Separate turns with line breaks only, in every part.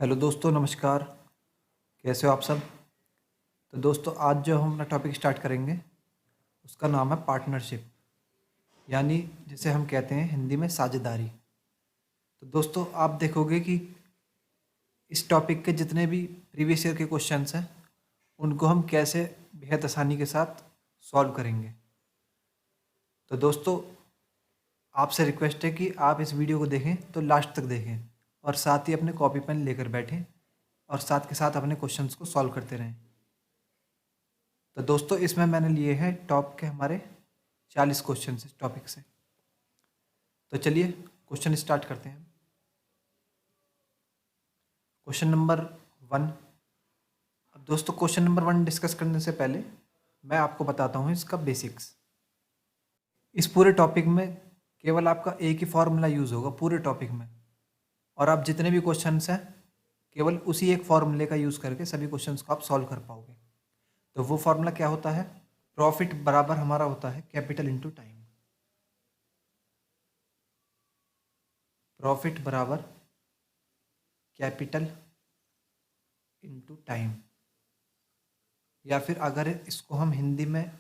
Hello दोस्तों, नमस्कार। कैसे हो आप सब? तो दोस्तों, आज जो हम अपना टॉपिक स्टार्ट करेंगे उसका नाम है पार्टनरशिप, यानी जिसे हम कहते हैं हिंदी में साझेदारी। तो दोस्तों, आप देखोगे कि इस टॉपिक के जितने भी प्रीवियस ईयर के क्वेश्चंस हैं उनको हम कैसे बेहद आसानी के साथ सॉल्व करेंगे। तो दोस्तों, आपसे रिक्वेस्ट है कि आप इस वीडियो को देखें तो लास्ट तक देखें और साथ ही अपने कॉपी पेन लेकर बैठें और साथ के साथ अपने क्वेश्चंस को सॉल्व करते रहें। तो दोस्तों, इसमें मैंने लिए हैं टॉप के हमारे 40 क्वेश्चन इस टॉपिक से। तो चलिए क्वेश्चन स्टार्ट करते हैं। Question number 1। अब दोस्तों, क्वेश्चन नंबर 1 डिस्कस करने से पहले मैं आपको बताता हूँ इसका बेसिक्स। इस पूरे टॉपिक में केवल आपका एक ही फॉर्मूला यूज़ होगा पूरे टॉपिक में, और आप जितने भी क्वेश्चंस हैं केवल उसी एक फॉर्मूले का यूज़ करके सभी क्वेश्चंस को आप सॉल्व कर पाओगे। तो वो फॉर्मूला क्या होता है? प्रॉफिट बराबर हमारा होता है कैपिटल इंटू टाइम। प्रॉफिट बराबर कैपिटल इंटू टाइम, या फिर अगर इसको हम हिंदी में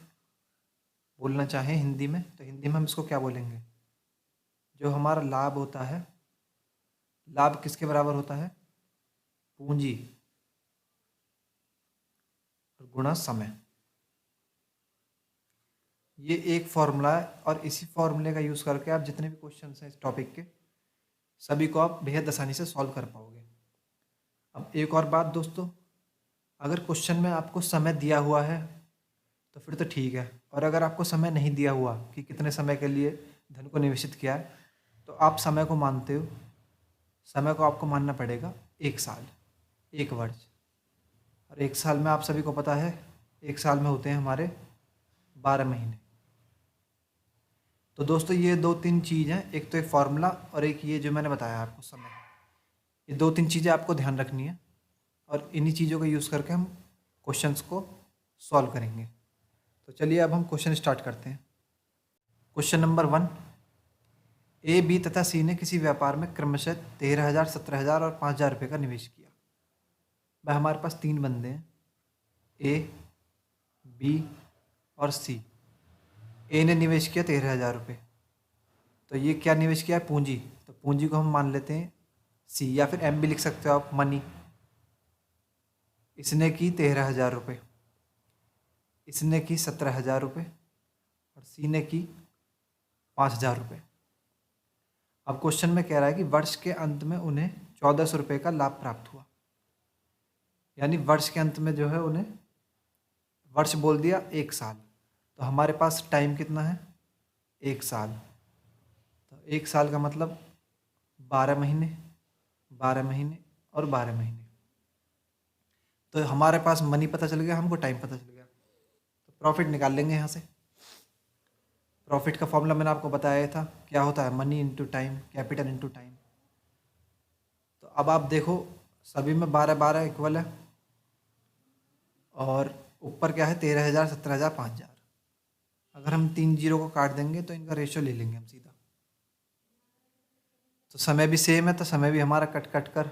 बोलना चाहें हिंदी में, तो हिंदी में हम इसको क्या बोलेंगे? जो हमारा लाभ होता है, लाभ किसके बराबर होता है? पूंजी और गुणा समय। ये एक फॉर्मूला है और इसी फॉर्मूले का यूज़ करके आप जितने भी क्वेश्चन हैं इस टॉपिक के सभी को आप बेहद आसानी से सॉल्व कर पाओगे। अब एक और बात दोस्तों, अगर क्वेश्चन में आपको समय दिया हुआ है तो फिर तो ठीक है, और अगर आपको समय नहीं दिया हुआ कि कितने समय के लिए धन को निवेशित किया है, तो आप समय को मानते हो, समय को आपको मानना पड़ेगा 1 साल, 1 वर्ष। और 1 साल में आप सभी को पता है 1 साल में होते हैं हमारे 12 महीने। तो दोस्तों, ये 2-3 चीज़ हैं, एक तो एक फार्मूला और एक ये जो मैंने बताया आपको समय। ये 2-3 चीज़ें आपको ध्यान रखनी है और इन्हीं चीज़ों का यूज़ करके हम क्वेश्चंस को सॉल्व करेंगे। तो चलिए अब हम क्वेश्चन स्टार्ट करते हैं। Question number 1। ए, बी तथा सी ने किसी व्यापार में क्रमशः 13,000, 17,000 और 5,000 रुपये का निवेश किया। भाई, हमारे पास 3 बंदे हैं, ए, बी और सी। ए ने निवेश किया 13,000 रुपये, तो ये क्या निवेश किया है? पूंजी। तो पूंजी को हम मान लेते हैं सी, या फिर एम भी लिख सकते हो आप, मनी। इसने की 13,000 रुपये, इसने की 17,000 रुपये और सी ने की 5,000 रुपये। अब क्वेश्चन में कह रहा है कि वर्ष के अंत में उन्हें 1,400 रुपये का लाभ प्राप्त हुआ। यानी वर्ष के अंत में जो है उन्हें, वर्ष बोल दिया 1 साल, तो हमारे पास टाइम कितना है? 1 साल। तो 1 साल का मतलब 12 महीने, 12 महीने और 12 महीने। तो हमारे पास मनी पता चल गया, हमको टाइम पता चल गया, तो प्रॉफिट निकाल लेंगे यहाँ से। प्रॉफिट का फॉर्मूला मैंने आपको बताया था, क्या होता है? Money into time, capital into time. तो अब आप देखो, सभी में 12-12 इक्वल है, और ऊपर क्या है? 13,000, 17,000, 5,000। अगर हम 3 जीरो को काट देंगे तो इनका रेशियो ले लेंगे हम सीधा। तो समय भी सेम है, तो समय भी हमारा कट कट कर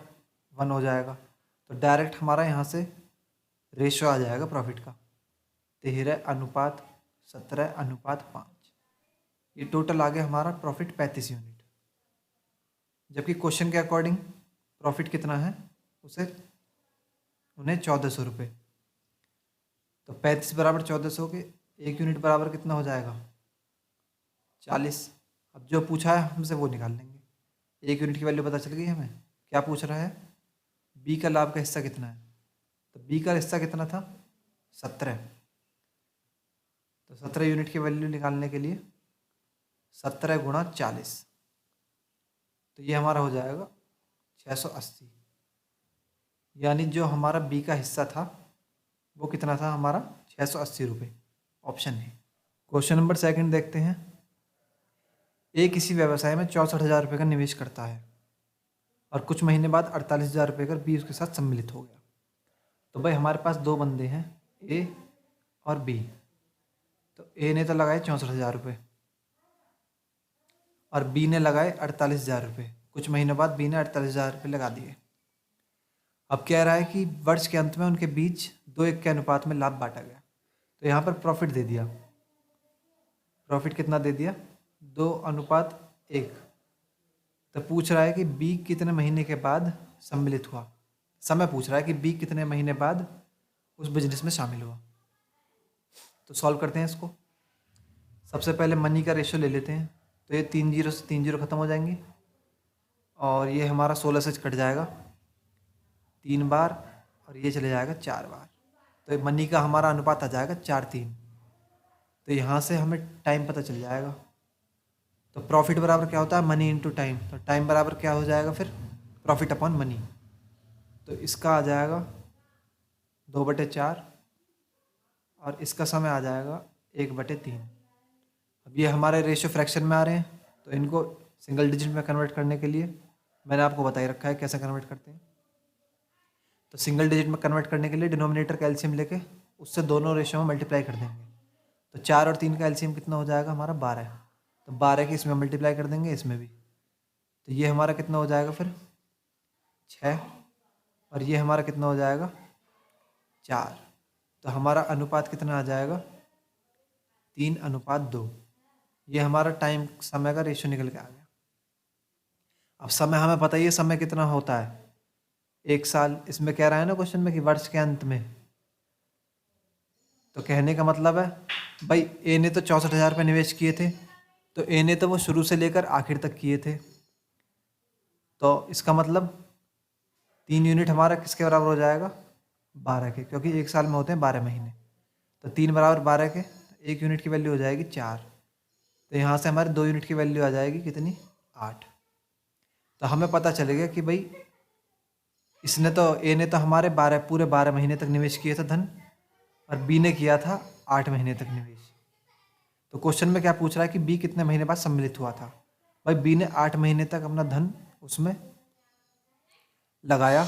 1 हो जाएगा। तो डायरेक्ट हमारा यहाँ से रेशियो आ जाएगा प्रॉफिट का, 13:17:5। ये टोटल आ गया हमारा प्रॉफिट 35 यूनिट। जबकि क्वेश्चन के अकॉर्डिंग प्रॉफिट कितना है? उन्हें 1,400 रुपये। तो 35 बराबर 1,400 के 1 यूनिट बराबर कितना हो जाएगा? 40। अब जो पूछा है हमसे वो निकाल लेंगे। 1 यूनिट की वैल्यू पता चल गई हमें। क्या पूछ रहा है? बी का लाभ का हिस्सा कितना है? तो बी का हिस्सा कितना था? 17। तो 17 यूनिट की वैल्यू निकालने के लिए 17 गुणा 40, तो ये हमारा हो जाएगा 680। यानी जो हमारा बी का हिस्सा था वो कितना था? हमारा 680 रुपये। ऑप्शन है। क्वेश्चन नंबर 2 देखते हैं। ए किसी व्यवसाय में 64,000 रुपये का निवेश करता है और कुछ महीने बाद 48,000 रुपये का बी उसके साथ सम्मिलित हो गया। तो भाई, हमारे पास 2 बंदे हैं, ए और बी। तो ए ने तो लगाए 64,000 रुपये और बी ने लगाए 48,000 रुपये। कुछ महीनों बाद बी ने 48,000 रुपये लगा दिए। अब कह रहा है कि वर्ष के अंत में उनके बीच 2:1 के अनुपात में लाभ बांटा गया। तो यहाँ पर प्रॉफिट दे दिया। प्रॉफिट कितना दे दिया? 2:1। तो पूछ रहा है कि बी कितने महीने के बाद सम्मिलित हुआ। समय पूछ रहा है कि बी कितने महीने बाद उस बिजनेस में शामिल हुआ। तो सॉल्व करते हैं इसको। सबसे पहले मनी का रेशियो ले लेते हैं। तो ये 3 जीरो से 3 जीरो खत्म हो जाएंगे और ये हमारा 16 से कट जाएगा 3 बार और ये चले जाएगा 4 बार। तो मनी का हमारा अनुपात आ जाएगा 4:3। तो यहाँ से हमें टाइम पता चल जाएगा। तो प्रॉफिट बराबर क्या होता है? Money into time. तो टाइम बराबर क्या हो जाएगा फिर? Profit upon money. तो इसका आ जाएगा 2/4 और इसका समय आ जाएगा 1/3। अब ये हमारे रेशियो फ्रैक्शन में आ रहे हैं, तो इनको सिंगल डिजिट में कन्वर्ट करने के लिए मैंने आपको बता ही रखा है कैसे कन्वर्ट करते हैं। तो सिंगल डिजिट में कन्वर्ट करने के लिए डिनोमिनेटर का एलसीएम लेके उससे दोनों रेशियो में मल्टीप्लाई कर देंगे। तो 4 और 3 का एलसीएम कितना हो जाएगा हमारा? 12। तो 12 के इसमें मल्टीप्लाई कर देंगे, इसमें भी। तो ये हमारा कितना हो जाएगा फिर? 6। और ये हमारा कितना हो जाएगा? 4। तो हमारा अनुपात कितना आ जाएगा? 3:2। ये हमारा टाइम समय का रेशियो निकल के आ गया। अब समय हमें पता ही है समय कितना होता है, 1 साल। इसमें कह रहा है ना क्वेश्चन में कि वर्ष के अंत में। तो कहने का मतलब है भाई ए ने तो 64,000 रुपये निवेश किए थे, तो ए ने तो वो शुरू से लेकर आखिर तक किए थे। तो इसका मतलब 3 यूनिट हमारा किसके बराबर हो जाएगा? 12 के, क्योंकि 1 साल में होते हैं 12 महीने। तो 3 बराबर 12 के, 1 यूनिट की वैल्यू हो जाएगी 4। तो यहाँ से हमारे 2 यूनिट की वैल्यू आ जाएगी कितनी? 8। तो हमें पता चलेगा कि भाई इसने तो ए ने तो हमारे पूरे 12 महीने तक निवेश किया था धन, और बी ने किया था 8 महीने तक निवेश। तो क्वेश्चन में क्या पूछ रहा है कि बी कितने महीने बाद सम्मिलित हुआ था। भाई बी ने 8 महीने तक अपना धन उसमें लगाया,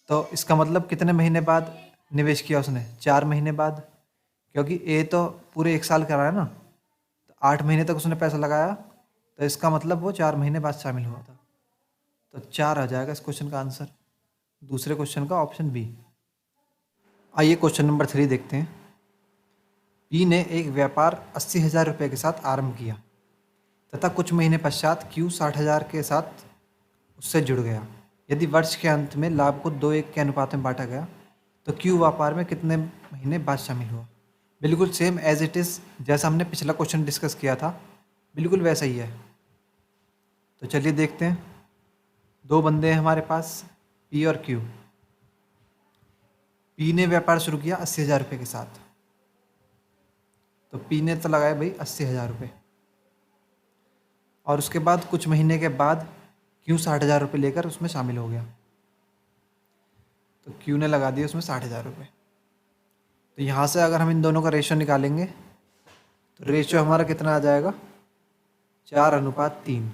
तो इसका मतलब कितने महीने बाद निवेश किया उसने? 4 महीने बाद, क्योंकि ए तो पूरे 1 साल करा है ना। तो 8 महीने तक उसने पैसा लगाया, तो इसका मतलब वो 4 महीने बाद शामिल हुआ था। तो 4 आ जाएगा इस क्वेश्चन का आंसर, दूसरे क्वेश्चन का ऑप्शन बी। आइए क्वेश्चन नंबर 3 देखते हैं। बी ने एक व्यापार 80,000 रुपये के साथ आरंभ किया तथा कुछ महीने पश्चात क्यू 60,000 के साथ उससे जुड़ गया। यदि वर्ष के अंत में लाभ को 2:1 के अनुपात में बांटा गया तो क्यू व्यापार में कितने महीने बाद शामिल हुआ। बिल्कुल सेम एज इट इज़ जैसा हमने पिछला क्वेश्चन डिस्कस किया था, बिल्कुल वैसा ही है। तो चलिए देखते हैं। 2 बंदे हैं हमारे पास, पी और क्यू। पी ने व्यापार शुरू किया 80,000 रुपये के साथ। तो पी ने तो लगाया भाई 80,000 रुपये, और उसके बाद कुछ महीने के बाद क्यू 60,000 रुपये लेकर उसमें शामिल हो गया। तो क्यू ने लगा दिया उसमें 60,000 रुपये। तो यहाँ से अगर हम इन दोनों का रेशियो निकालेंगे तो रेशियो हमारा कितना आ जाएगा? 4:3।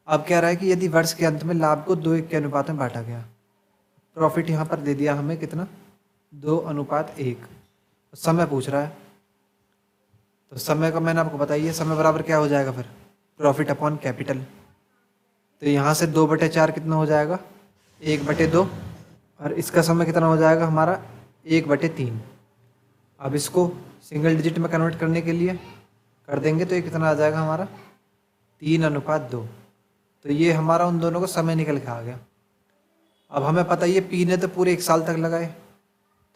अब कह रहा है कि यदि वर्ष के अंत में लाभ को 2:1 के अनुपात में बांटा गया। प्रॉफिट यहाँ पर दे दिया हमें कितना? 2:1। समय पूछ रहा है, तो समय का मैंने आपको बताइए समय बराबर क्या हो जाएगा फिर? Profit upon capital. तो यहाँ से 2/4 कितना हो जाएगा? 1/2। और इसका समय कितना हो जाएगा हमारा? 1/3। अब इसको सिंगल डिजिट में कन्वर्ट करने के लिए कर देंगे तो ये कितना आ जाएगा हमारा? 3:2। तो ये हमारा उन दोनों का समय निकल के आ गया। अब हमें पता ही है पी ने तो पूरे 1 साल तक लगाए,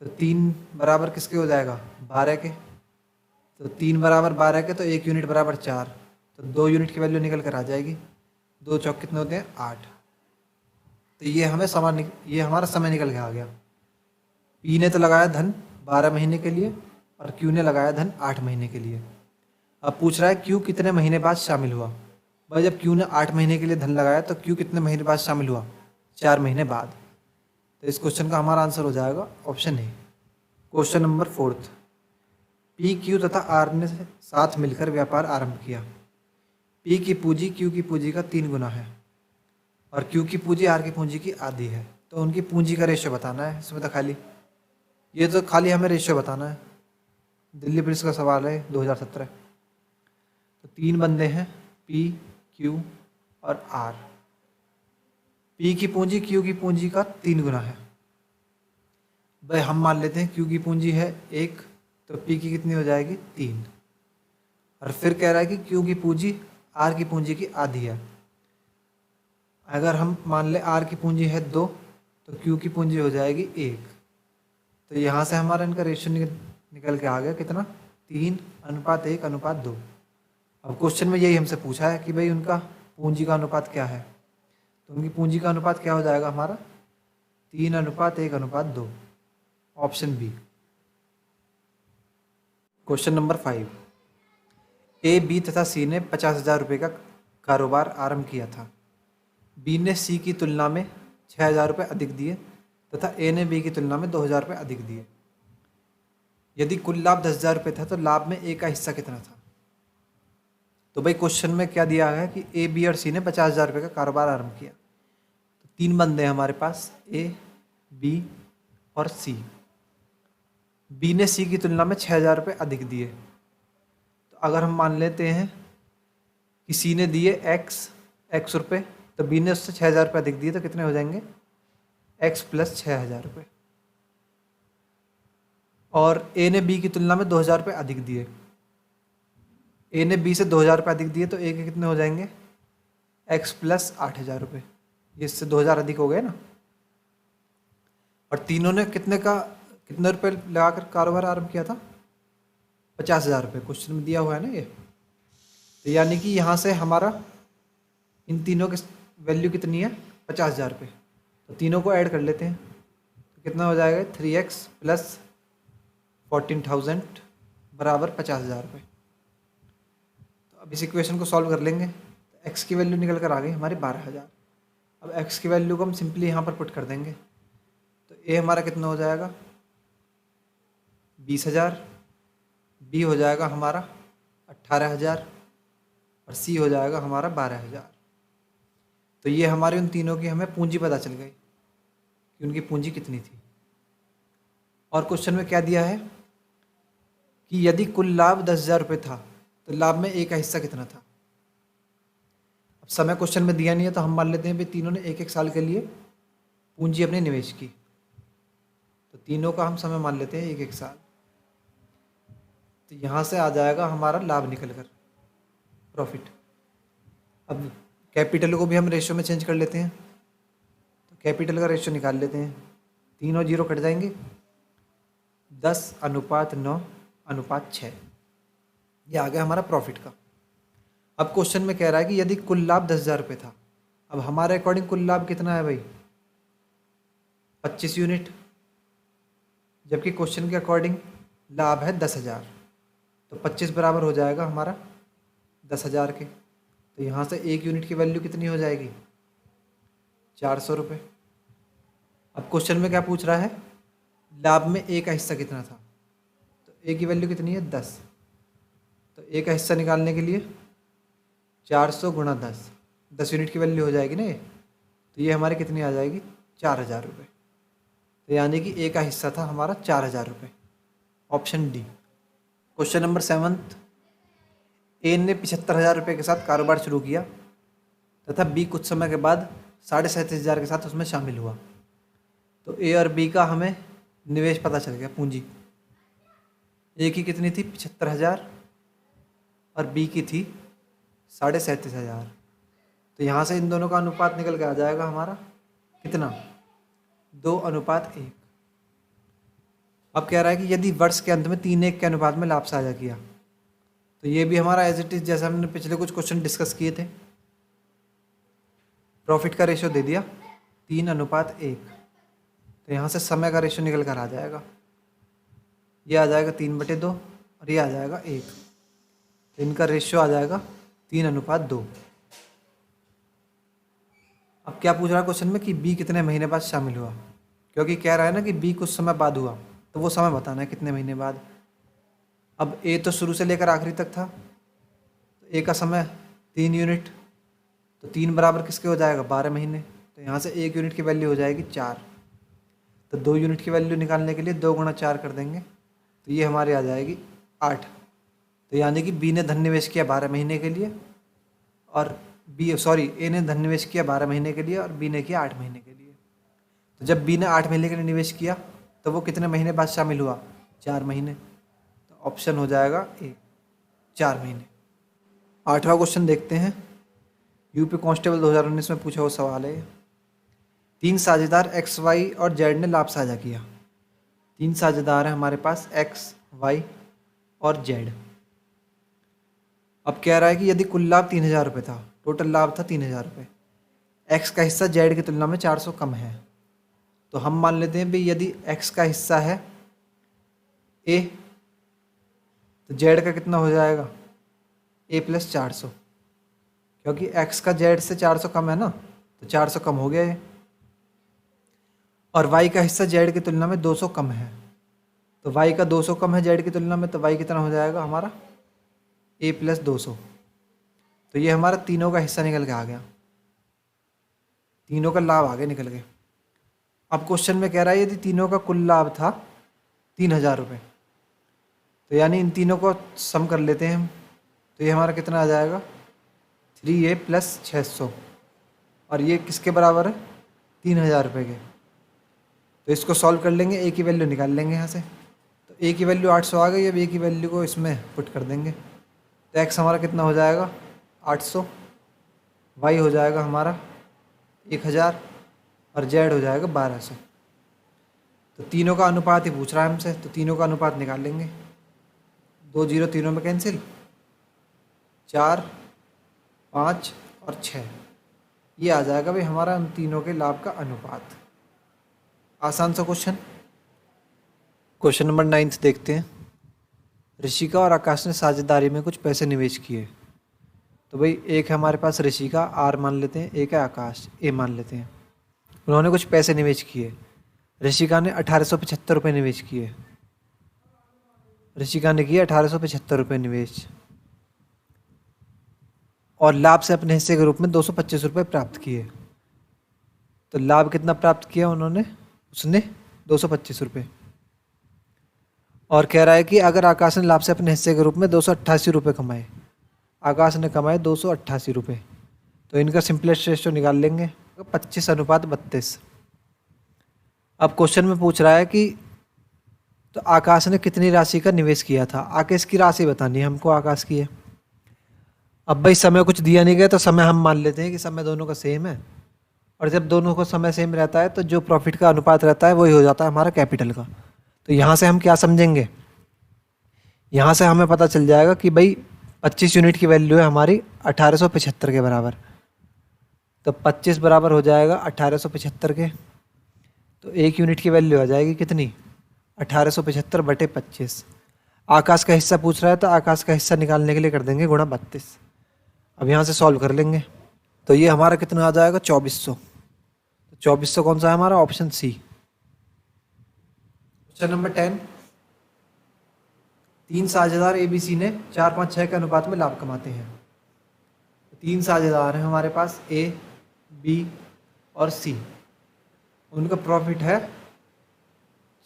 तो 3 बराबर किसके हो जाएगा? 12 के। तो 3 बराबर 12 के, तो 1 यूनिट बराबर 4। तो 2 यूनिट की वैल्यू निकल कर आ जाएगी। 2 चौक कितने होते हैं? 8। तो ये हमारा समय निकल के आ गया। पी ने तो लगाया धन 12 महीने के लिए और क्यू ने लगाया धन 8 महीने के लिए। अब पूछ रहा है क्यू कितने महीने बाद शामिल हुआ। भाई जब क्यू ने 8 महीने के लिए धन लगाया तो क्यू कितने महीने बाद शामिल हुआ? 4 महीने बाद। तो इस क्वेश्चन का हमारा आंसर हो जाएगा option A. Question number 4। P Q तथा आर ने साथ मिलकर व्यापार आरंभ किया। पी की पूंजी क्यू की पूंजी का 3 गुना है और क्यू की पूंजी आर की पूंजी की आधी है। तो उनकी पूंजी का रेशियो बताना है। इसमें तो खाली हमें रेशियो बताना है। दिल्ली पुलिस का सवाल है 2017। तो 3 बंदे हैं, पी, क्यू और आर। पी की पूंजी क्यू की पूंजी का 3 गुना है। भाई हम मान लेते हैं क्यू की पूंजी है 1, तो पी की कितनी हो जाएगी 3। और फिर कह रहा है कि क्यू की पूंजी आर की पूंजी की आधी है। अगर हम मान ले आर की पूंजी है 2, तो क्यू की पूंजी हो जाएगी 1। तो यहाँ से हमारा इनका रेशियो निकल के आ गया कितना, 3:1:2। अब क्वेश्चन में यही हमसे पूछा है कि भाई उनका पूंजी का अनुपात क्या है, तो उनकी पूंजी का अनुपात क्या हो जाएगा हमारा, 3:1:2। Option B. Question number 5, A, B तथा सी ने 50,000 रुपये का कारोबार आरंभ किया था। बी ने सी की तुलना में 6,000 रुपये अधिक दिए तथा ए ने बी की तुलना में 2,000 रुपये अधिक दिए। यदि कुल लाभ 10,000 रुपये था तो लाभ में ए का हिस्सा कितना था। तो भाई क्वेश्चन में क्या दिया है कि ए, बी और सी ने 50,000 रुपये का कारोबार आरंभ किया। तो 3 बंदे हैं हमारे पास, ए, बी और सी। बी ने सी की तुलना में 6,000 रुपये अधिक दिए। तो अगर हम मान लेते हैं कि सी ने दिए एक्स रुपये, तो बी ने उससे 6,000 रुपये अधिक दिए, तो कितने हो जाएंगे, एक्स प्लस 6,000 रुपये। और ए ने बी की तुलना में 2,000 रुपये अधिक दिए। ए ने बी से 2,000 रुपये अधिक दिए, तो ए के कितने हो जाएंगे, एक्स प्लस 8,000 रुपये। ये इससे 2,000 अधिक हो गए ना। और तीनों ने कितने रुपये लगाकर कारोबार आरंभ किया था, 50,000 रुपये। क्वेश्चन में दिया हुआ है ना ये। तो यानी कि यहाँ से हमारा इन तीनों की वैल्यू कितनी है, 50,000 रुपये। तो तीनों को ऐड कर लेते हैं, तो कितना हो जाएगा, 3x प्लस 14,000 बराबर 50,000 रुपये। तो अब इस इक्वेशन को सॉल्व कर लेंगे। तो x की वैल्यू निकल कर आ गई हमारी 12,000। अब x की वैल्यू को हम सिंपली यहाँ पर पुट कर देंगे। तो a हमारा कितना हो जाएगा, 20,000, b हो जाएगा हमारा 18,000 और c हो जाएगा हमारा 12,000। तो ये हमारे उन तीनों की हमें पूंजी पता चल गई कि उनकी पूंजी कितनी थी। और क्वेश्चन में क्या दिया है कि यदि कुल लाभ 10,000 रुपये था तो लाभ में ए का हिस्सा कितना था। अब समय क्वेश्चन में दिया नहीं है, तो हम मान लेते हैं भाई तीनों ने 1-1 साल के लिए पूंजी अपने निवेश की। तो तीनों का हम समय मान लेते हैं 1-1 साल। तो यहाँ से आ जाएगा हमारा लाभ निकल कर, प्रॉफिट। अब कैपिटल को भी हम रेशियो में चेंज कर लेते हैं। तो कैपिटल का रेशियो निकाल लेते हैं, 3 और 0 कट जाएंगे, 10:9:6। ये आ गया हमारा प्रॉफिट का। अब क्वेश्चन में कह रहा है कि यदि कुल लाभ 10,000 रुपये था। अब हमारे अकॉर्डिंग कुल लाभ कितना है भाई, 25 यूनिट, जबकि क्वेश्चन के अकॉर्डिंग लाभ है 10,000। तो 25 बराबर हो जाएगा हमारा 10,000 के। तो यहाँ से 1 यूनिट की वैल्यू कितनी हो जाएगी, 400 रुपये। अब क्वेश्चन में क्या पूछ रहा है, लाभ में ए का हिस्सा कितना था। तो ए की वैल्यू कितनी है, 10। तो ए का हिस्सा निकालने के लिए 400 गुणा 10 यूनिट की वैल्यू हो जाएगी ना ये। तो ये हमारी कितनी आ जाएगी, 4,000 रुपये। तो यानी कि ए का हिस्सा था हमारा 4,000 रुपये। Option D. क्वेश्चन नंबर 7, ए ने 75,000 रुपये के साथ कारोबार शुरू किया तथा बी कुछ समय के बाद 37,500 के साथ उसमें शामिल हुआ। तो ए और बी का हमें निवेश पता चल गया, पूंजी। ए की कितनी थी, 75,000 और बी की थी 37,500। तो यहाँ से इन दोनों का अनुपात निकल के आ जाएगा हमारा कितना, 2:1। अब कह रहा है कि यदि वर्ष के अंत में 3:1 के अनुपात में लाभ साझा किया। तो ये भी हमारा एज इट इज जैसा हमने पिछले कुछ क्वेश्चन डिस्कस किए थे। प्रॉफिट का रेशियो दे दिया 3:1। तो यहाँ से समय का रेशियो निकल कर आ जाएगा, ये आ जाएगा 3/2 और ये आ जाएगा 1। तो इनका रेशियो आ जाएगा 3:2। अब क्या पूछ रहा है क्वेश्चन में कि बी कितने महीने बाद शामिल हुआ, क्योंकि कह रहा है ना कि बी कुछ समय बाद हुआ, तो वो समय बताना है कितने महीने बाद। अब ए तो शुरू से लेकर आखिरी तक था, तो ए का समय 3 यूनिट, तो 3 बराबर किसके हो जाएगा, 12 महीने। तो यहाँ से 1 यूनिट की वैल्यू हो जाएगी 4। तो 2 यूनिट की वैल्यू निकालने के लिए 2 गुणा 4 कर देंगे, तो ये हमारी आ जाएगी 8। तो यानी कि बी ने धन निवेश किया 12 महीने के लिए और ए ने धन निवेश किया 12 महीने के लिए और बी ने किया 8 महीने के लिए। तो जब बी ने 8 महीने के लिए निवेश किया तो वो कितने महीने बाद शामिल हुआ? 4 महीने। तो ऑप्शन हो जाएगा ए, 4 महीने। 8वां क्वेश्चन देखते हैं। यूपी कांस्टेबल 2019 में पूछा हुआ सवाल है। 3 साझेदार एक्स, वाई और जेड ने लाभ साझा किया। 3 साझेदार हैं हमारे पास, एक्स, वाई और जेड। अब कह रहा है कि यदि कुल लाभ 3000 रुपये था, टोटल लाभ था 3000 रुपये, एक्स का हिस्सा जेड की तुलना में 400 कम है, तो हम मान लेते हैं भाई यदि एक्स का हिस्सा है ए, तो जेड का कितना हो जाएगा? ए प्लस 400, क्योंकि एक्स का जेड से 400 कम है ना, तो 400 कम हो गया ये। और वाई का हिस्सा जेड की तुलना में 200 कम है, तो वाई का 200 कम है जेड की तुलना में, तो वाई कितना हो जाएगा हमारा? ए प्लस 200। तो ये हमारा तीनों का हिस्सा निकल के आ गया, तीनों का लाभ आगे निकल गए। अब क्वेश्चन में कह रहा है यदि तीनों का कुल लाभ था 3000 रुपये, तो यानी इन तीनों को सम कर लेते हैं हम, तो ये हमारा कितना आ जाएगा? 3a प्लस 600, और ये किसके बराबर है? 3000 रुपये के। तो इसको सॉल्व कर लेंगे, ए की वैल्यू निकाल लेंगे यहाँ से। तो ए की वैल्यू 800 आ गई। अब ए की वैल्यू को इसमें पुट कर देंगे, तो एक्स हमारा कितना हो जाएगा? 800, वाई हो जाएगा हमारा 1000 और जेड हो जाएगा 1200। तो तीनों का अनुपात ही पूछ रहा है हमसे, तो तीनों का अनुपात निकाल लेंगे। 2 0 तीनों में कैंसिल, 4, 5 और 6, ये आ जाएगा भाई हमारा उन तीनों के लाभ का अनुपात। आसान सा क्वेश्चन। क्वेश्चन नंबर 9 देखते हैं। ऋषिका और आकाश ने साझेदारी में कुछ पैसे निवेश किए। तो भाई एक है हमारे पास ऋषिका, आर मान लेते हैं, एक है आकाश, ए मान लेते हैं। उन्होंने कुछ पैसे निवेश किए। ऋषिका ने 1875 रुपये निवेश किए। ऋषिका ने किए 1875 रुपये निवेश और लाभ से अपने हिस्से के रूप में 225 रुपये प्राप्त किए। तो लाभ कितना प्राप्त किया उन्होंने? उसने 225 रुपये। और कह रहा है कि अगर आकाश ने लाभ से अपने हिस्से के रूप में 288 रुपये कमाए, आकाश ने कमाए 288 रुपये, तो इनका सिंपलेस्ट रेशियो निकाल लेंगे, 25:32। अब क्वेश्चन में पूछ रहा है कि तो आकाश ने कितनी राशि का निवेश किया था? आकाश की राशि बतानी है हमको, आकाश की है। अब भाई समय कुछ दिया नहीं गया, तो समय हम मान लेते हैं कि समय दोनों का सेम है, और जब दोनों का समय सेम रहता है तो जो प्रॉफिट का अनुपात रहता है वही हो जाता है हमारा कैपिटल का। तो यहाँ से हम क्या समझेंगे? यहाँ से हमें पता चल जाएगा कि भाई 25 यूनिट की वैल्यू है हमारी 1875 के बराबर, तो 25 बराबर हो जाएगा 1875 के, तो 1 यूनिट की वैल्यू आ जाएगी कितनी? 1875 बटे 25। आकाश का हिस्सा पूछ रहा है, तो आकाश का हिस्सा निकालने के लिए कर देंगे गुणा 32। अब यहाँ से सॉल्व कर लेंगे, तो ये हमारा कितना आ जाएगा? 2400। तो 2400 कौन सा है हमारा? Option C. Question number 10। 3 साझेदार ABC ने 4, 5, 6 के अनुपात में लाभ कमाते हैं। 3 साझेदार हैं हमारे पास, A, B और C। उनका प्रॉफिट है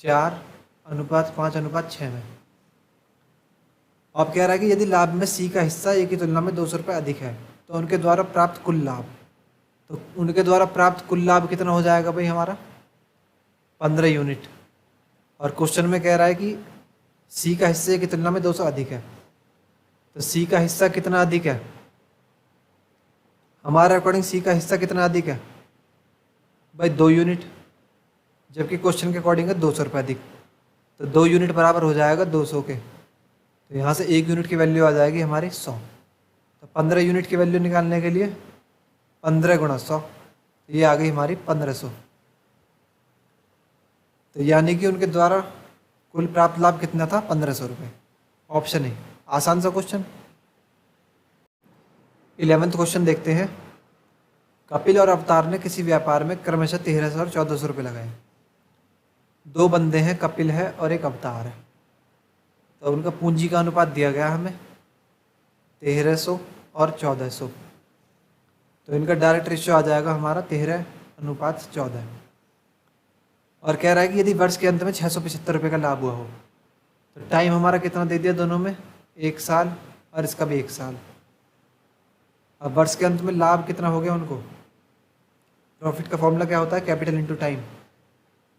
4:5:6 में। अब कह रहा है कि यदि लाभ में C का हिस्सा A की तुलना में 200 रुपये अधिक है, तो उनके द्वारा प्राप्त कुल लाभ, तो उनके द्वारा प्राप्त कुल लाभ कितना हो जाएगा भाई हमारा? 15 यूनिट। और क्वेश्चन में कह रहा है कि C का हिस्से की तुलना में 200 अधिक है, तो C का हिस्सा कितना अधिक है? हमारे अकॉर्डिंग C का हिस्सा कितना अधिक है भाई? 2 यूनिट, जबकि क्वेश्चन के अकॉर्डिंग है 200 रुपये अधिक, तो 2 यूनिट बराबर हो जाएगा 200 के, तो यहाँ से 1 यूनिट की वैल्यू आ जाएगी हमारी 100। तो 15 यूनिट की वैल्यू निकालने के लिए 15 × 100, ये आ गई हमारी 1500। तो यानी कि उनके द्वारा कुल प्राप्त लाभ कितना था? 1500 रुपये। Option A. आसान सा क्वेश्चन। 11वां क्वेश्चन देखते हैं। कपिल और अवतार ने किसी व्यापार में क्रमशः 1300 और 1400 रुपये लगाए। 2 बंदे हैं, कपिल है और एक अवतार है, तो उनका पूंजी का अनुपात दिया गया हमें 1300 और 1400, तो इनका डायरेक्ट रेशियो आ जाएगा हमारा 13:14। और कह रहा है कि यदि वर्ष के अंत में 675 रुपये का लाभ हुआ हो, तो टाइम हमारा कितना दे दिया दोनों में? 1 साल, और इसका भी 1 साल। अब वर्ष के अंत में लाभ कितना हो गया उनको, प्रॉफिट का फॉर्मूला क्या होता है, कैपिटल इंटू टाइम।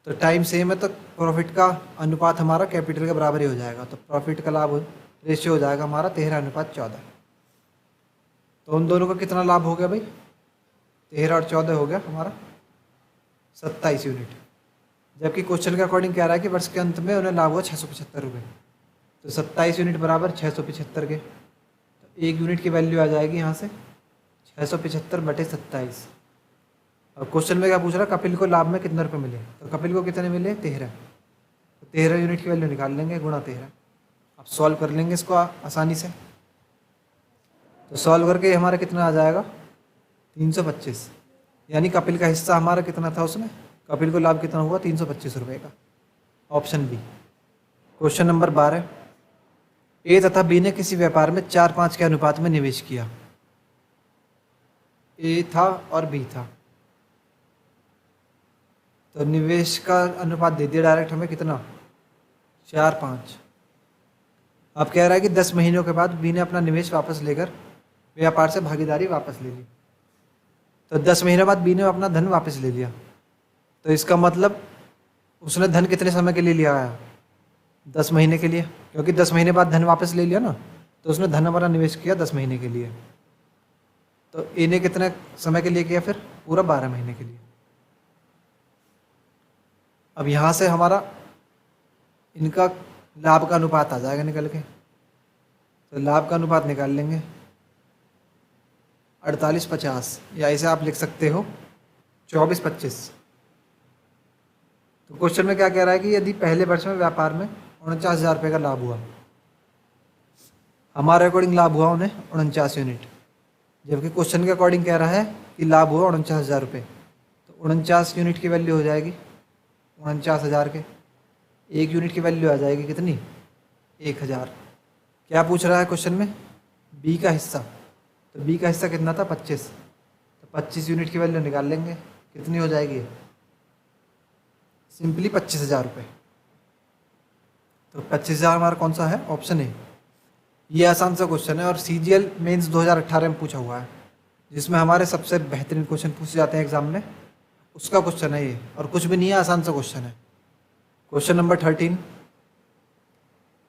तो टाइम सेम है तो प्रॉफिट का अनुपात हमारा कैपिटल के बराबर ही हो जाएगा। तो प्रॉफिट का लाभ रेशियो हो जाएगा हमारा 13:14। तो उन दोनों का कितना लाभ हो गया भाई, 13 और 14 हो गया हमारा 27 यूनिट। जबकि क्वेश्चन के अकॉर्डिंग कह रहा है कि वर्ष के अंत में उन्हें लाभ हुआ 675 रुपये। तो 27 यूनिट बराबर 675 के, तो 1 यूनिट की वैल्यू आ जाएगी यहाँ से 675/27। अब क्वेश्चन में क्या पूछ रहा है, कपिल को लाभ में कितने रुपए मिले, तो कपिल को कितने मिले 13। तो 13 यूनिट की वैल्यू निकाल लेंगे गुणा 13। अब सॉल्व कर लेंगे इसको आसानी से। तो सॉल्व करके हमारा कितना आ जाएगा 325, यानी कपिल का हिस्सा हमारा कितना था उसमें, कपिल को लाभ कितना हुआ 325 रुपये का। Option B. Question number 12, A तथा बी ने किसी व्यापार में 4:5 के अनुपात में निवेश किया। ए था और बी था, तो निवेश का अनुपात दे दिया डायरेक्ट हमें कितना 4:5। अब कह रहा है कि 10 महीनों के बाद बी ने अपना निवेश वापस लेकर व्यापार से भागीदारी वापस ले ली। तो 10 महीने बाद बी ने अपना धन वापस ले लिया। तो इसका मतलब उसने धन कितने समय के लिए लिया है, 10 महीने के लिए, क्योंकि 10 महीने बाद धन वापस ले लिया ना, तो उसने धन हमारा निवेश किया 10 महीने के लिए। तो ए ने कितने समय के लिए किया, फिर पूरा 12 महीने के लिए। अब यहाँ से हमारा इनका लाभ का अनुपात आ जाएगा निकल के। तो लाभ का अनुपात निकाल लेंगे 48:50, या इसे आप लिख सकते हो 24:25। तो क्वेश्चन में क्या कह रहा है कि यदि पहले वर्ष में व्यापार में 49,000 रुपये का लाभ हुआ, हमारे अकॉर्डिंग लाभ हुआ उन्हें 49 यूनिट, जबकि क्वेश्चन के अकॉर्डिंग कह रहा है कि लाभ हुआ 49,000 रुपये। तो 49 यूनिट की वैल्यू हो जाएगी 49,000 के, 1 यूनिट की वैल्यू आ जाएगी कितनी 1,000। क्या पूछ रहा है क्वेश्चन में, बी का हिस्सा। तो बी का हिस्सा कितना था 25। तो 25 यूनिट की वैल्यू निकाल लेंगे, कितनी हो जाएगी सिंपली 25,000 रुपये। तो 25,000 हमारा कौन सा है, ऑप्शन ए। ये आसान सा क्वेश्चन है और CGL मेंस 2018 में पूछा हुआ है, जिसमें हमारे सबसे बेहतरीन क्वेश्चन पूछे जाते हैं एग्जाम में, उसका क्वेश्चन है ये, और कुछ भी नहीं है, आसान सा क्वेश्चन है। क्वेश्चन नंबर 13,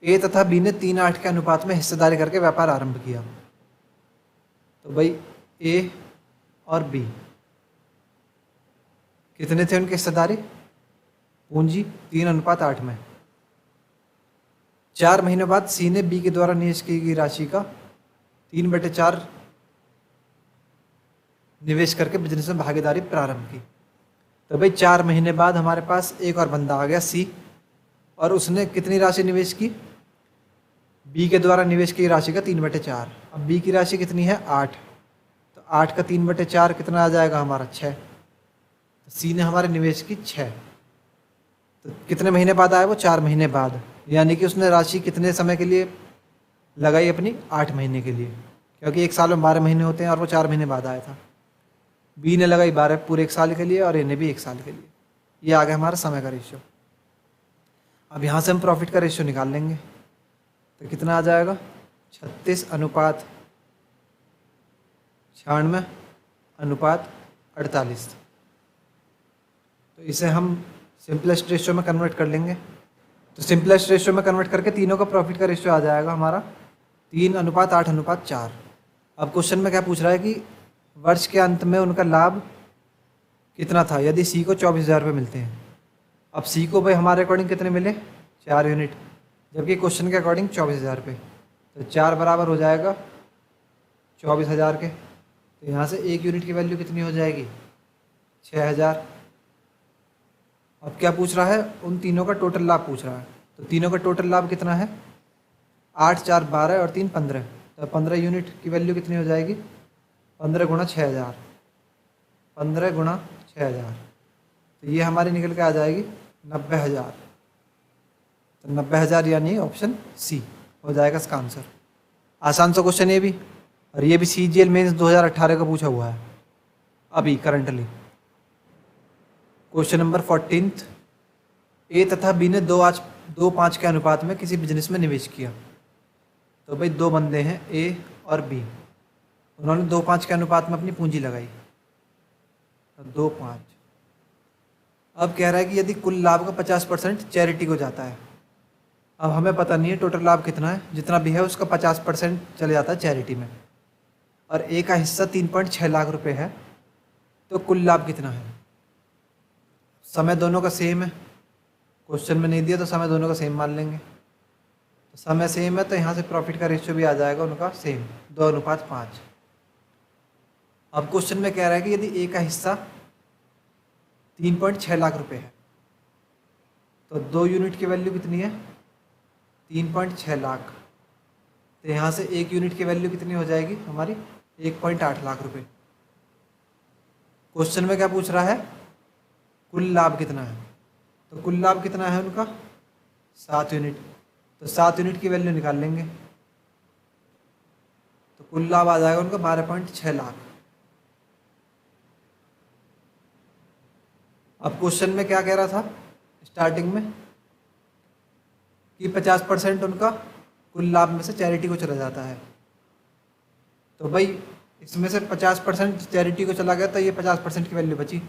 ए तथा बी ने 3:8 के अनुपात में हिस्सेदारी करके व्यापार आरंभ किया। तो भाई ए और बी कितने थे उनकी हिस्सेदारी, पूंजी 3:8 में। 4 महीने बाद सी ने बी के द्वारा निवेश की गई राशि का 3/4 निवेश करके बिजनेस में भागीदारी प्रारंभ की। तो भाई 4 महीने बाद हमारे पास एक और बंदा आ गया सी, और उसने कितनी राशि निवेश की, बी के द्वारा निवेश की राशि का 3/4। अब बी की राशि कितनी है 8, तो 8 का 3/4 कितना आ जाएगा हमारा 6। तो सी ने हमारे निवेश की 6। तो कितने महीने बाद आया वो, 4 महीने बाद, यानी कि उसने राशि कितने समय के लिए लगाई अपनी, 8 महीने के लिए, क्योंकि एक साल में 12 महीने होते हैं और वो 4 महीने बाद आया था। बी ने लगाई 12 पूरे 1 साल के लिए, और ए ने भी 1 साल के लिए। ये आ गया हमारा समय का रेशियो। अब यहाँ से हम प्रॉफिट का रेशियो निकाल लेंगे, तो कितना आ जाएगा 36:96:48। तो इसे हम सिंपलेस्ट रेशियो में कन्वर्ट कर लेंगे। तो सिंपलेस्ट रेशियो में कन्वर्ट करके तीनों का प्रॉफिट का रेशियो आ जाएगा हमारा 3:8:4। अब क्वेश्चन में क्या पूछ रहा है कि वर्ष के अंत में उनका लाभ कितना था, यदि सी को 24,000 रुपये मिलते हैं। अब सी को भाई हमारे अकॉर्डिंग कितने मिले 4 यूनिट, जबकि क्वेश्चन के अकॉर्डिंग 24,000 रुपये। तो 4 बराबर हो जाएगा 24,000 के। तो यहाँ से 1 यूनिट की वैल्यू कितनी हो जाएगी 6,000। अब क्या पूछ रहा है, उन तीनों का टोटल लाभ पूछ रहा है। तो तीनों का टोटल लाभ कितना है 8, 4, 12 और 3, 15। तो 15 यूनिट की वैल्यू कितनी हो जाएगी 15 × 6,000, 15 × 6,000। तो ये हमारी निकल के आ जाएगी 90,000। तो 90,000 यानी ऑप्शन सी हो जाएगा इसका आंसर। आसान सा क्वेश्चन ये भी, और ये भी CGL मेंस 2018 का पूछा हुआ है अभी करंटली। क्वेश्चन नंबर 14, ए तथा बी ने 2:5 के अनुपात में किसी बिजनेस में निवेश किया। तो भाई 2 बंदे हैं ए और बी, उन्होंने 2:5 के अनुपात में अपनी पूंजी लगाई, तो 2:5। अब कह रहा है कि यदि कुल लाभ का 50% चैरिटी को जाता है। अब हमें पता नहीं है टोटल लाभ कितना है, जितना भी है उसका 50% चले जाता है चैरिटी में, और ए का हिस्सा 3.6 लाख रुपए है, तो कुल लाभ कितना है। समय दोनों का सेम है, क्वेश्चन में नहीं दिया तो समय दोनों का सेम मान लेंगे। तो समय सेम है तो यहाँ से प्रॉफिट का रेशियो भी आ जाएगा उनका सेम, 2:5। अब क्वेश्चन में कह रहा है कि यदि ए का हिस्सा 3.6 लाख रुपए है, तो 2 यूनिट की वैल्यू कितनी है, 3.6 लाख। तो यहाँ से 1 यूनिट की वैल्यू कितनी हो जाएगी हमारी, 1.8 लाख रुपए। क्वेश्चन में क्या पूछ रहा है, कुल लाभ कितना है, तो कुल लाभ कितना है उनका 7 यूनिट, तो 7 यूनिट की वैल्यू निकाल लेंगे, तो कुल लाभ आ जाएगा उनका 12.6 लाख। अब क्वेश्चन में क्या कह रहा था स्टार्टिंग में कि 50% उनका कुल लाभ में से चैरिटी को चला जाता है, तो भाई इसमें से 50% चैरिटी को चला गया तो ये 50% की वैल्यू बची।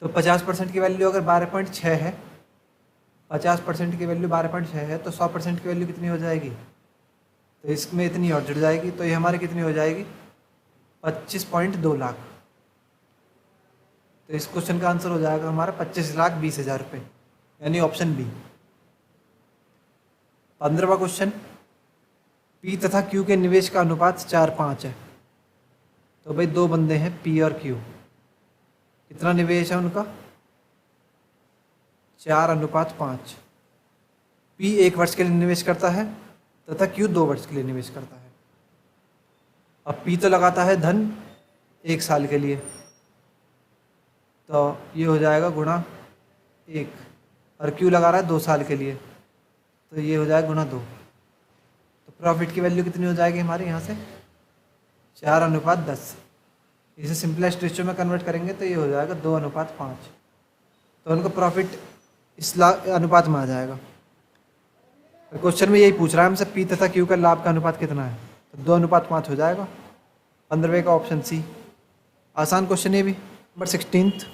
तो 50% की वैल्यू अगर 12.6 है, 50% की वैल्यू 12.6 है, तो 100% की वैल्यू कितनी हो जाएगी, तो इसमें इतनी और जुड़ जाएगी, तो ये हमारी कितनी हो जाएगी 25.2 लाख। तो इस क्वेश्चन का आंसर हो जाएगा हमारा 25,20,000 रुपये, यानी ऑप्शन बी। 15वां क्वेश्चन, पी तथा क्यू के निवेश का अनुपात 4:5 है। तो भाई 2 बंदे हैं पी और क्यू, कितना निवेश है उनका 4:5। पी 1 वर्ष के लिए निवेश करता है तथा क्यू 2 वर्ष के लिए निवेश करता है। अब पी तो लगाता है धन 1 साल के लिए, तो ये हो जाएगा गुणा 1, और क्यू लगा रहा है 2 साल के लिए, तो ये हो जाएगा गुणा 2। तो प्रॉफिट की वैल्यू कितनी हो जाएगी हमारे यहाँ से 4:10। इसे सिंपलेस्ट रेशियो में कन्वर्ट करेंगे तो ये हो जाएगा 2:5। तो उनका प्रॉफिट इस अनुपात में आ जाएगा। तो क्वेश्चन में यही पूछ रहा है हमसे पी तथा क्यू का लाभ का अनुपात कितना है, तो 2:5 हो जाएगा। 15वें का ऑप्शन सी। आसान क्वेश्चन ये भी। नंबर 16,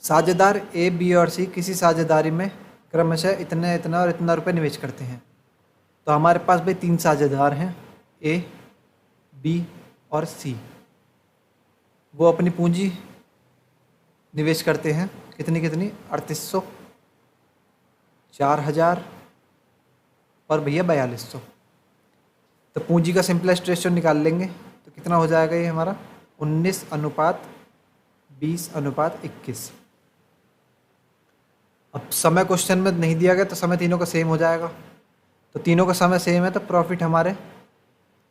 साझेदार ए, बी और सी किसी साझेदारी में क्रमशः इतना इतना और इतना रुपये निवेश करते हैं। तो हमारे पास भाई 3 साझेदार हैं, ए, बी और सी। वो अपनी पूंजी निवेश करते हैं कितनी 3800, 4000 और भैया 4200। तो पूंजी का सिंपलेस्ट रेशियो निकाल लेंगे तो कितना हो जाएगा ये हमारा 19:20:21। अब समय क्वेश्चन में नहीं दिया गया तो समय तीनों का सेम हो जाएगा, तो तीनों का समय सेम है तो प्रॉफिट हमारे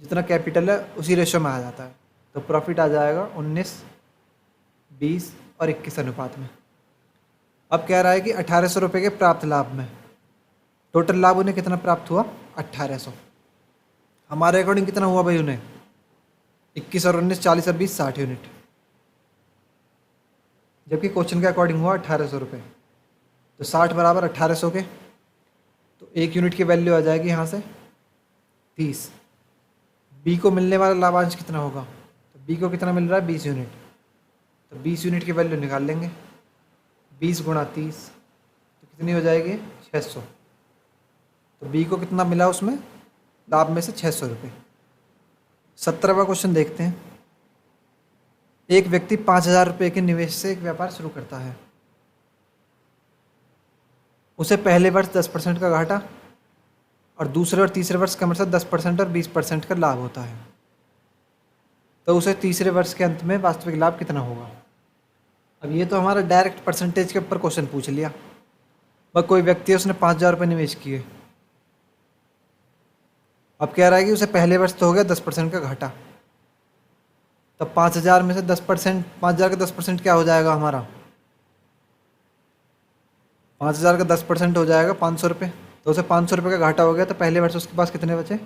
जितना कैपिटल है उसी रेशियो में आ जाता है। तो प्रॉफिट आ जाएगा 19, 20 और 21 अनुपात में। अब कह रहा है कि 1800 रुपये के प्राप्त लाभ में टोटल लाभ उन्हें कितना प्राप्त हुआ 1800। हमारे अकॉर्डिंग कितना हुआ भाई उन्हें 21 और 19, 40 और 20, 60 यूनिट, जबकि क्वेश्चन के अकॉर्डिंग हुआ 1800 रुपये। तो 60 बराबर 1800 के, तो 1 यूनिट की वैल्यू आ जाएगी यहाँ से 30। बी को मिलने वाला लाभांश कितना होगा, तो बी को कितना मिल रहा है 20 यूनिट, तो 20 यूनिट की वैल्यू निकाल लेंगे। 20 × 30 तो कितनी हो जाएगी 600। तो बी को कितना मिला उसमें लाभ में से 600 रुपये। 17वां क्वेश्चन देखते हैं। एक व्यक्ति 5000 रुपये के निवेश से एक व्यापार शुरू करता है। उसे पहले वर्ष 10% का घाटा और दूसरे और तीसरे वर्ष क्रमशः 10% और 20% का लाभ होता है। तो उसे तीसरे वर्ष के अंत में वास्तविक लाभ कितना होगा। अब ये तो हमारा डायरेक्ट परसेंटेज के ऊपर क्वेश्चन पूछ लिया। वह कोई व्यक्ति है, उसने 5000 रुपये निवेश किए। अब कह रहा है कि उसे पहले वर्ष तो हो गया 10% का घाटा, तब 5000 में से 10%, 5000 का 10% क्या हो जाएगा हमारा 5000 का 10% हो जाएगा 500 रुपये। तो उसे 500 रुपये का घाटा हो गया, तो पहले वर्ष उसके पास कितने बचे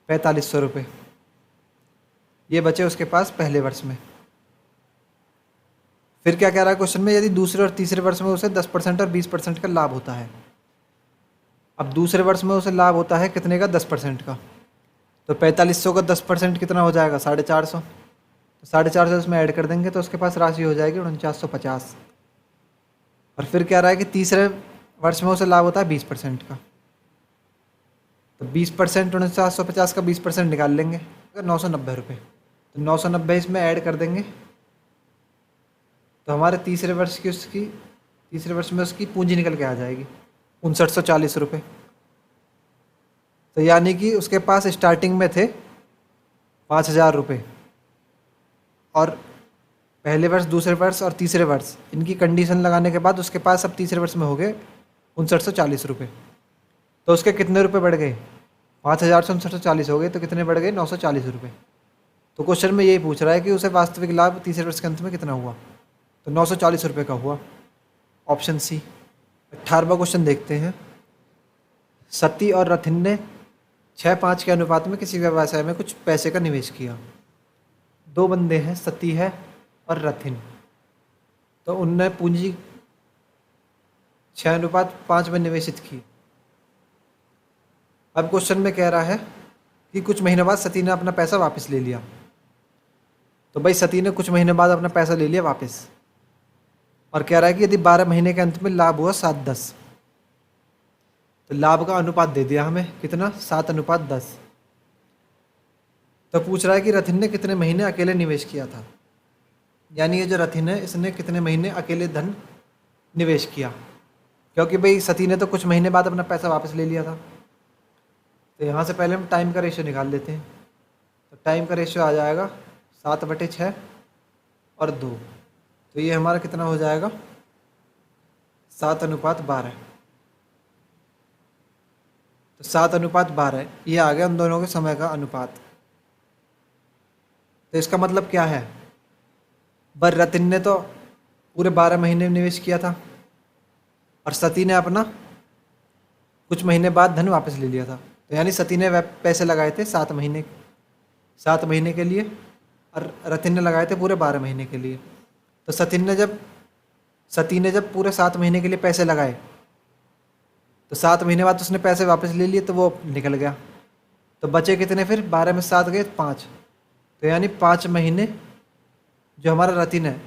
4500 रुपये। ये बचे उसके पास पहले वर्ष में। फिर क्या कह रहा है क्वेश्चन में, यदि दूसरे और तीसरे वर्ष में उसे 10% और 20% का लाभ होता है। अब दूसरे वर्ष में उसे लाभ होता है कितने का 10% का, तो 4500 का 10% कितना हो जाएगा? 450। तो 450 इसमें ऐड कर देंगे तो उसके पास राशि हो जाएगी 4950। और फिर क्या रहा है कि तीसरे वर्ष में उसे लाभ होता है 20% का। तो 20% 4950 का 20% निकाल लेंगे, अगर 990 रुपये। तो 990 इसमें ऐड कर देंगे तो हमारे तीसरे वर्ष में उसकी पूंजी निकल के आ जाएगी 5940 रुपये। तो यानी कि उसके पास स्टार्टिंग में थे 5000 रुपये, और पहले वर्ष, दूसरे वर्ष और तीसरे वर्ष इनकी कंडीशन लगाने के बाद उसके पास अब तीसरे वर्ष में हो गए 5940 रुपये। तो उसके कितने रुपए बढ़ गए? 5000 से 5940 हो गए, तो कितने बढ़ गए? 940 रुपये। तो क्वेश्चन में यही पूछ रहा है कि उसे वास्तविक लाभ तीसरे वर्ष के अंत में कितना हुआ? तो 940 रुपये का हुआ, ऑप्शन सी। 18वां क्वेश्चन देखते हैं। सती और रथिन ने 6:5 के अनुपात में किसी व्यवसाय में कुछ पैसे का निवेश किया। दो बंदे हैं, सती है और रथिन। तो उनने पूंजी 6:5 में निवेशित की। अब क्वेश्चन में कह रहा है कि कुछ महीने बाद सती ने अपना पैसा वापस ले लिया। तो भाई सती ने कुछ महीने बाद अपना पैसा ले लिया वापस, और कह रहा है कि यदि 12 महीने के अंत में लाभ हुआ 7:10, तो लाभ का अनुपात दे दिया हमें, कितना? 7:10। तो पूछ रहा है कि रथिन ने कितने महीने अकेले निवेश किया था। यानी ये जो रथिन है इसने कितने महीने अकेले धन निवेश किया, क्योंकि भाई सती ने तो कुछ महीने बाद अपना पैसा वापस ले लिया था। तो यहाँ से पहले हम टाइम का रेशियो निकाल लेते हैं। तो टाइम का रेशियो आ जाएगा 7/6 और 2। तो ये हमारा कितना हो जाएगा? 7:12। तो 7:12 ये आ गया उन दोनों के समय का अनुपात। तो इसका मतलब क्या है? बर रतिन ने तो पूरे 12 महीने निवेश किया था और सती ने अपना कुछ महीने बाद धन वापस ले लिया था। तो यानी सती ने पैसे लगाए थे 7 महीने के लिए, और रतिन ने लगाए थे पूरे 12 महीने के लिए। तो सती ने जब पूरे 7 महीने के लिए पैसे लगाए, तो 7 महीने बाद उसने पैसे वापस ले लिए, तो वो निकल गया। तो बचे कितने फिर? 12 में 7 गए, 5। तो यानी 5 महीने जो हमारा रतिन है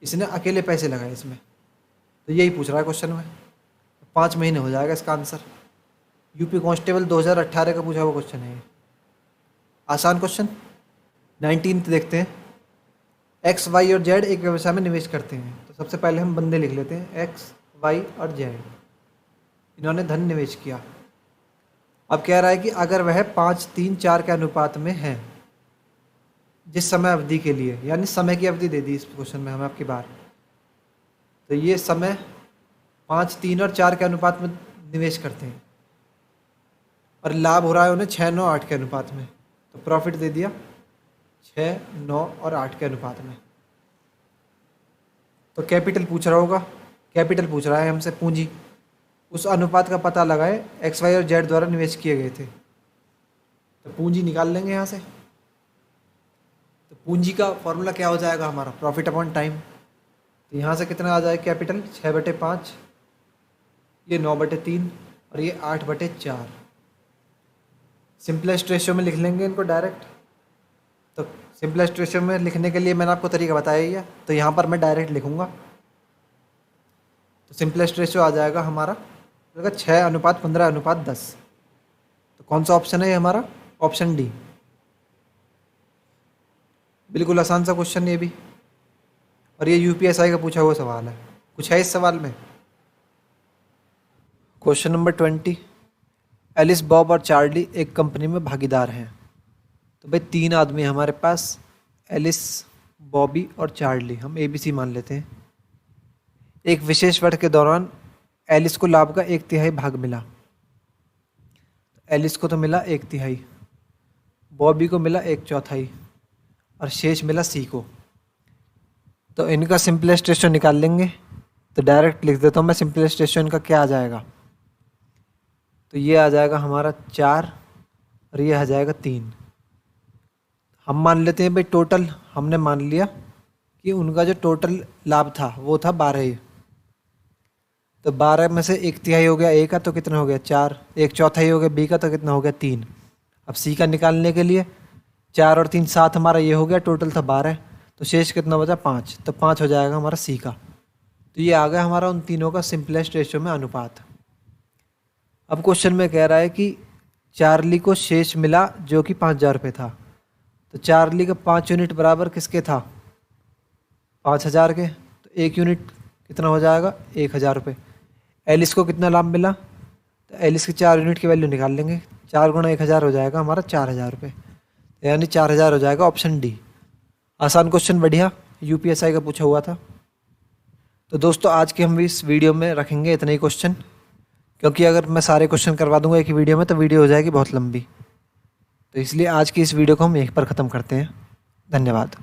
इसने अकेले पैसे लगाए इसमें। तो यही पूछ रहा है क्वेश्चन में। 5 महीने हो जाएगा इसका आंसर। यूपी कांस्टेबल 2018 का पूछा हुआ क्वेश्चन है ये, आसान क्वेश्चन। 19 देखते हैं। एक्स, वाई और जेड एक व्यवसाय में निवेश करते हैं। तो सबसे पहले हम बंदे लिख लेते हैं, एक्स, वाई और जेड। इन्होंने धन निवेश किया। अब कह रहा है कि अगर वह 5, 3, 4 के अनुपात में है जिस समय अवधि के लिए, यानी समय की अवधि दे दी इस क्वेश्चन में हमें आपकी बार। तो ये समय 5, 3 और 4 के अनुपात में निवेश करते हैं और लाभ हो रहा है उन्हें 6, 9, 8 के अनुपात में। तो प्रॉफिट दे दिया 6, 9 और 8 के अनुपात में। तो कैपिटल पूछ रहा होगा, कैपिटल पूछ रहा है हमसे, पूंजी। उस अनुपात का पता लगाए एक्स, वाई और जेड द्वारा निवेश किए गए थे। तो पूंजी निकाल लेंगे यहाँ से। तो पूंजी का फॉर्मूला क्या हो जाएगा हमारा? Profit upon time. तो यहाँ से कितना आ जाएगा कैपिटल? 6/5, ये 9/3 और ये 8/4। सिंपलेस्ट रेशियो में लिख लेंगे इनको डायरेक्ट। तो सिंपलेस्ट रेशियो में लिखने के लिए मैंने आपको तरीका बताया ही है, तो यहाँ पर मैं डायरेक्ट लिखूँगा। तो सिंपलेस्ट रेशियो आ जाएगा हमारा 6:15:10। तो कौन सा ऑप्शन है ये हमारा? Option D. बिल्कुल आसान सा क्वेश्चन ये भी, और ये यूपीएसआई का पूछा हुआ सवाल है। कुछ है इस सवाल में? Question number 20। एलिस, बॉब और चार्ली एक कंपनी में भागीदार हैं। तो भाई 3 आदमी हमारे पास, एलिस, बॉबी और चार्ली, हम ABC मान लेते हैं। एक विशेष वर्ष के दौरान एलिस को लाभ का 1/3 भाग मिला। एलिस को तो मिला 1/3, बॉबी को मिला 1/4 और शेष मिला सी को। तो इनका सिंपलेस्ट रेशियो निकाल लेंगे। तो डायरेक्ट लिख देता हूँ मैं, सिंपलेस्ट रेशियो इनका क्या आ जाएगा? तो ये आ जाएगा हमारा 4 और ये आ जाएगा 3। हम मान लेते हैं भाई टोटल, हमने मान लिया कि उनका जो टोटल लाभ था वो था 12। तो 12 में से 1/3 हो गया ए का, तो कितना हो गया? 4। 1/4 हो गया बी का, तो कितना हो गया? 3। अब सी का निकालने के लिए 4 और 3 7 हमारा ये हो गया, टोटल था 12, तो शेष कितना बचा 5, तो 5 हो जाएगा हमारा सी का। तो ये आ गया हमारा उन तीनों का सिंपलेस्ट रेशियो में अनुपात। अब क्वेश्चन में कह रहा है कि चार्ली को शेष मिला जो कि 5,000 रुपये था। तो चार्ली का 5 यूनिट बराबर किसके था, 5,000 के, तो 1 यूनिट कितना हो जाएगा 1,000 रुपये। एलिस को कितना लाभ मिला, तो एलिस के 4 यूनिट की वैल्यू निकाल लेंगे, 4 गुणा 1,000 हो जाएगा हमारा 4,000 रुपये, यानी 4,000 हो जाएगा ऑप्शन डी। आसान क्वेश्चन, बढ़िया, यूपीएसआई का पूछा हुआ था। तो दोस्तों आज के हम इस वीडियो में रखेंगे इतने ही क्वेश्चन, क्योंकि अगर मैं सारे क्वेश्चन करवा दूंगा एक ही वीडियो में तो वीडियो हो जाएगी बहुत लंबी, तो इसलिए आज की इस वीडियो को हम यहीं पर ख़त्म करते हैं। धन्यवाद।